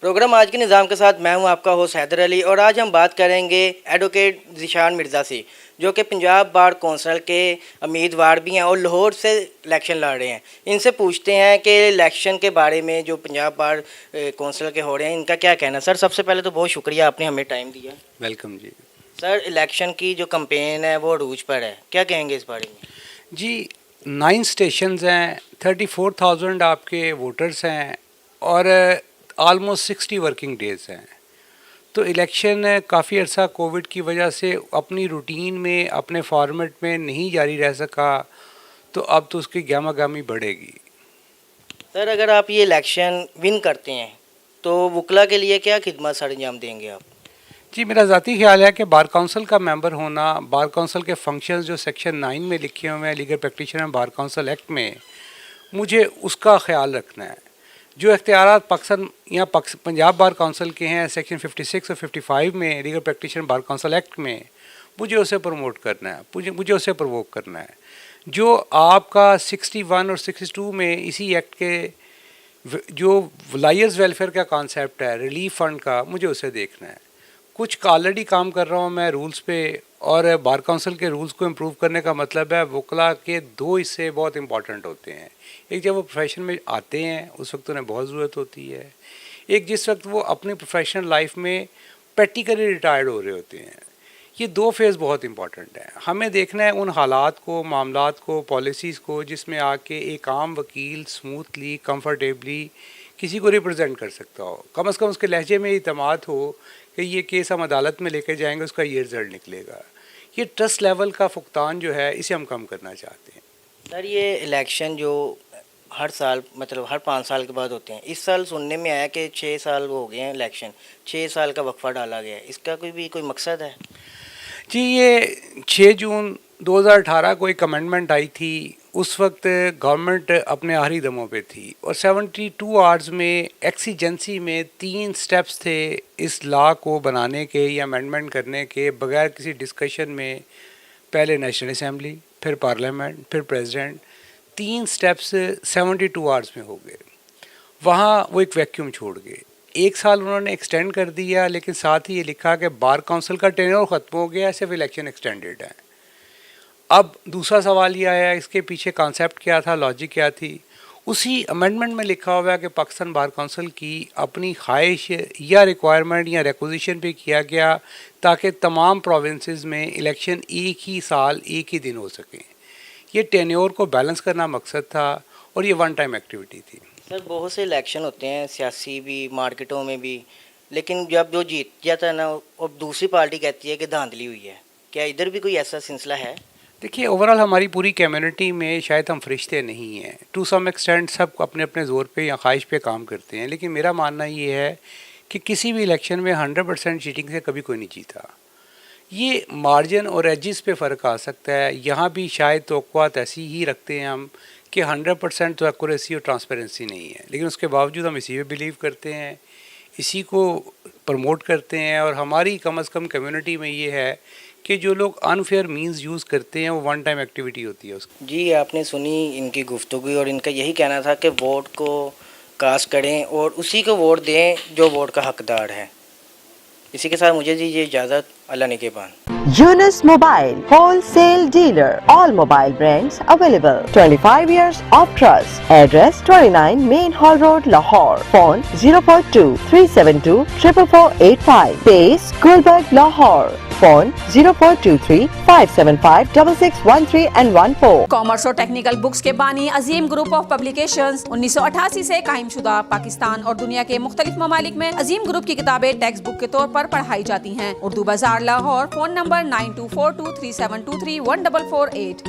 Programme आज के निज़ाम के साथ मैं हूं आपका होस्ट हैदर अली और आज हम बात करेंगे एडवोकेट ज़ीशान मिर्ज़ा से, जो कि पंजाब बार कौंसिल के उम्मीदवार भी हैं और लाहौर से इलेक्शन लड़ रहे हैं। इनसे पूछते हैं कि इलेक्शन के बारे में जो पंजाब बार कौंसिल के हो रहे हैं इनका क्या कहना। सर, सबसे पहले तो बहुत शुक्रिया, आपने हमें टाइम दिया। वेलकम जी। सर, इलेक्शन की जो कैंपेन है वो अरूज पर है, क्या कहेंगे इस बारे में? जी, 9 स्टेशंस हैं, 34,000 आपके वोटर्स हैं और ऑलमोस्ट 60 वर्किंग डेज़ हैं। तो इलेक्शन काफ़ी अर्सा कोविड की वजह से अपनी रूटीन में, अपने फॉर्मेट में नहीं जारी रह सका, तो अब तो उसकी गहमा-गहमी बढ़ेगी। सर, अगर आप ये इलेक्शन विन करते हैं तो वकला के लिए क्या खिदमत सर अंजाम देंगे आप? जी, मेरा ज़ाती ख्याल है कि बार काउंसिल का मेंबर होना, बार काउंसिल के फंक्शंस जो सेक्शन 9 में लिखे हुए हैं legal practitioner bar council act में, मुझे उसका ख्याल रखना है। जो इख्तियारात पाकिस्तान या पंजाब बार काउंसिल के हैं सेक्शन 56 और 55 में legal practitioner bar council act में, मुझे उसे प्रमोट करना है, मुझे उसे प्रवोक करना है। जो आपका 61 और 62 में इसी एक्ट के जो लायर्स वेलफेयर का कॉन्सेप्ट है, रिलीफ फंड का, मुझे उसे देखना है। कुछ ऑलरेडी काम कर रहा हूँ मैं रूल्स पे, और बार काउंसिल के रूल्स को इम्प्रूव करने का मतलब है वकला के 2 हिस्से बहुत इंपॉर्टेंट होते हैं। एक, जब वो प्रोफेशन में आते हैं उस वक्त उन्हें बहुत ज़रूरत होती है। एक, जिस वक्त वो अपनी प्रोफेशनल लाइफ में प्रैक्टिकली रिटायर्ड हो रहे होते हैं। ये 2 फेज़ बहुत इंपॉर्टेंट हैं। हमें देखना है उन हालात को, मामलात को, पॉलिसीज़ को जिसमें आके एक आम वकील स्मूथली, कंफर्टेबली किसी को रिप्रेजेंट कर सकता हो। कम से कम उसके लहजे में इतमाद हो कि ये केस हम अदालत में लेके जाएंगे, उसका ये रिजल्ट निकलेगा। ये ट्रस्ट लेवल का फुकतान जो है, इसे हम कम करना चाहते हैं। सर, ये इलेक्शन जो हर साल मतलब हर 5 साल के बाद होते हैं, इस साल सुनने में आया कि 6 साल हो गए हैं इलेक्शन, 6 साल का वक्फा डाला गया है, इसका कोई मकसद है? जी, ये 6 जून 2018 को एक अमेंडमेंट आई थी। उस वक्त गवर्नमेंट अपने आखिरी दमों पे थी और 72 आवर्स में एक्सीजेंसी में 3 स्टेप्स थे इस लॉ को बनाने के या अमेंडमेंट करने के, बगैर किसी डिस्कशन में। पहले नेशनल असेंबली, फिर पार्लियामेंट, फिर प्रेसिडेंट, 3 स्टेप्स 72 आवर्स में हो गए। वहाँ वो एक वैक्यूम छोड़ गए। 1 साल उन्होंने एक्सटेंड कर दिया, लेकिन साथ ही ये लिखा कि बार काउंसिल का टेन्योर ख़त्म हो गया, सिर्फ इलेक्शन एक्सटेंडेड है। अब दूसरा सवाल ये आया, इसके पीछे कॉन्सेप्ट क्या था, लॉजिक क्या थी? उसी अमेंडमेंट में लिखा हुआ है कि पाकिस्तान बार काउंसिल की अपनी ख्वाहिश या रिक्वायरमेंट या रिक्वेजिशन पे किया गया ताकि तमाम प्रोविंसेस में इलेक्शन एक ही साल एक ही दिन हो सकें। ये टेन्योर को बैलेंस करना मकसद था और ये वन टाइम एक्टिविटी थी। सर, बहुत से इलेक्शन होते हैं, सियासी भी, मार्केटों में भी, लेकिन जब जो जीत जाता है ना, और दूसरी पार्टी कहती है कि धांधली हुई है। क्या इधर भी कोई ऐसा सिलसिला है? देखिए, ओवरऑल हमारी पूरी कम्युनिटी में शायद हम फरिश्ते नहीं हैं। टू सम एक्सटेंट सब अपने अपने ज़ोर पे या ख्वाहिश पे काम करते हैं, लेकिन मेरा मानना ये है कि किसी भी इलेक्शन में 100% चीटिंग से कभी कोई नहीं जीता। ये मार्जिन और एजिस पे फ़र्क आ सकता है। यहाँ भी शायद तवक्कुआत ऐसी ही रखते हैं हम कि 100% तो एक्यूरेसी और ट्रांसपेरेंसी नहीं है, लेकिन उसके बावजूद हम इसी पे बिलीव करते हैं, इसी को प्रमोट करते हैं। और हमारी कम अज़ कम कम्युनिटी में ये है कि जो लोग अनफेयर मींस यूज़ करते हैं वो वन टाइम एक्टिविटी होती है उसकी। जी, आपने सुनी इनकी गुफ्तगू और इनका यही कहना था कि वोट को कास्ट करें और उसी को वोट दें जो वोट का हकदार है। इसी के साथ मुझे दीजिए इजाज़त। अल्लाह निगहबान। Yunus Mobile, wholesale dealer. All mobile brands available. 25 years of trust. Address 29 Main Hall Road, Lahore. Phone 042 372 44485. Base Gulberg, Lahore. Phone 0423 575 6613 and 14. Commerce और टेक्निकल बुक्स के बानी अजीम ग्रुप ऑफ पब्लिकेशंस 1988 से कायम शुदा पाकिस्तान और दुनिया के मुख्तलिफ ममालिक में अजीम ग्रुप की किताबें टेक्स्ट बुक के तौर पर पढ़ाई जाती हैं। उर्दू बाजार, लाहौर। Phone number 924237231448।